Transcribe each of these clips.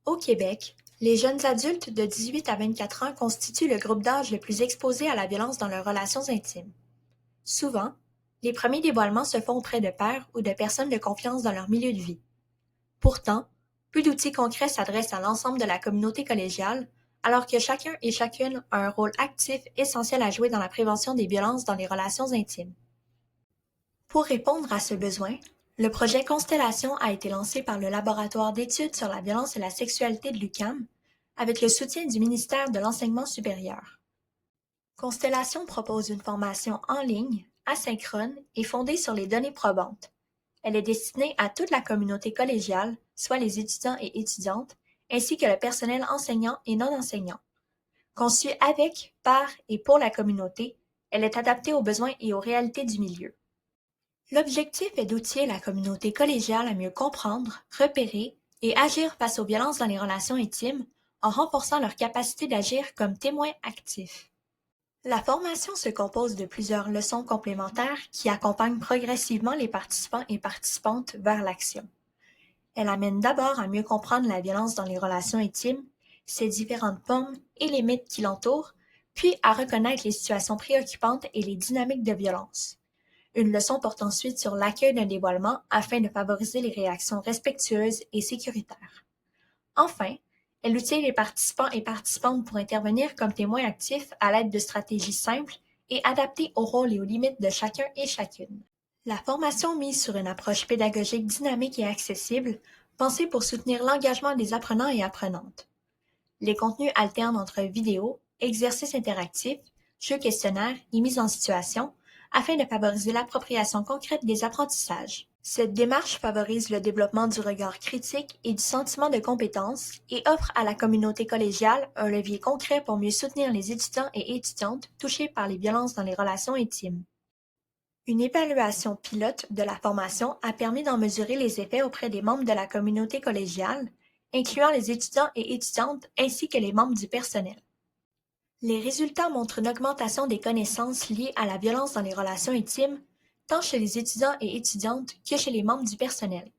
Au Québec, les jeunes adultes de 18 à 24 ans constituent le groupe d'âge le plus exposé à la violence dans leurs relations intimes. Souvent, les premiers dévoilements se font auprès de pairs ou de personnes de confiance dans leur milieu de vie. Pourtant, peu d'outils concrets s'adressent à l'ensemble de la communauté collégiale, alors que chacun et chacune a un rôle actif essentiel à jouer dans la prévention des violences dans les relations intimes. Pour répondre à ce besoin, le projet Constellation a été lancé par le Laboratoire d'études sur la violence et la sexualité de l'UQAM avec le soutien du ministère de l'Enseignement supérieur. Constellation propose une formation en ligne, asynchrone et fondée sur les données probantes. Elle est destinée à toute la communauté collégiale, soit les étudiants et étudiantes, ainsi que le personnel enseignant et non enseignant. Conçue avec, par et pour la communauté, elle est adaptée aux besoins et aux réalités du milieu. L'objectif est d'outiller la communauté collégiale à mieux comprendre, repérer et agir face aux violences dans les relations intimes en renforçant leur capacité d'agir comme témoins actifs. La formation se compose de plusieurs leçons complémentaires qui accompagnent progressivement les participants et participantes vers l'action. Elle amène d'abord à mieux comprendre la violence dans les relations intimes, ses différentes formes et les mythes qui l'entourent, puis à reconnaître les situations préoccupantes et les dynamiques de violence. Une leçon porte ensuite sur l'accueil d'un dévoilement afin de favoriser les réactions respectueuses et sécuritaires. Enfin, elle outille les participants et participantes pour intervenir comme témoins actifs à l'aide de stratégies simples et adaptées aux rôles et aux limites de chacun et chacune. La formation mise sur une approche pédagogique dynamique et accessible, pensée pour soutenir l'engagement des apprenants et apprenantes. Les contenus alternent entre vidéos, exercices interactifs, jeux questionnaires et mises en situation, afin de favoriser l'appropriation concrète des apprentissages. Cette démarche favorise le développement du regard critique et du sentiment de compétence et offre à la communauté collégiale un levier concret pour mieux soutenir les étudiants et étudiantes touchés par les violences dans les relations intimes. Une évaluation pilote de la formation a permis d'en mesurer les effets auprès des membres de la communauté collégiale, incluant les étudiants et étudiantes ainsi que les membres du personnel. Les résultats montrent une augmentation des connaissances liées à la violence dans les relations intimes, tant chez les étudiants et étudiantes que chez les membres du personnel.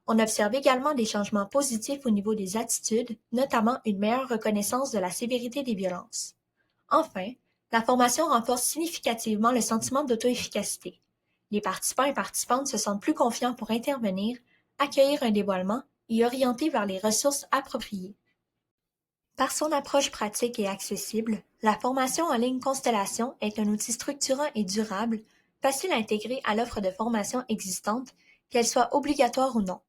On observe également des changements positifs au niveau des attitudes, notamment une meilleure reconnaissance de la sévérité des violences. Enfin, la formation renforce significativement le sentiment d'auto-efficacité. Les participants et participantes se sentent plus confiants pour intervenir, accueillir un dévoilement et orienter vers les ressources appropriées. Par son approche pratique et accessible, la formation en ligne Constellation est un outil structurant et durable, facile à intégrer à l'offre de formation existante, qu'elle soit obligatoire ou non.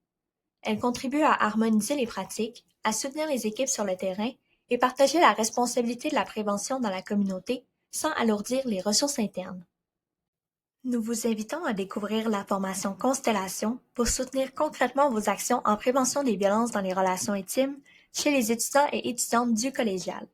Elle contribue à harmoniser les pratiques, à soutenir les équipes sur le terrain et partager la responsabilité de la prévention dans la communauté sans alourdir les ressources internes. Nous vous invitons à découvrir la formation Constellation pour soutenir concrètement vos actions en prévention des violences dans les relations intimes chez les étudiants et étudiantes du collégial.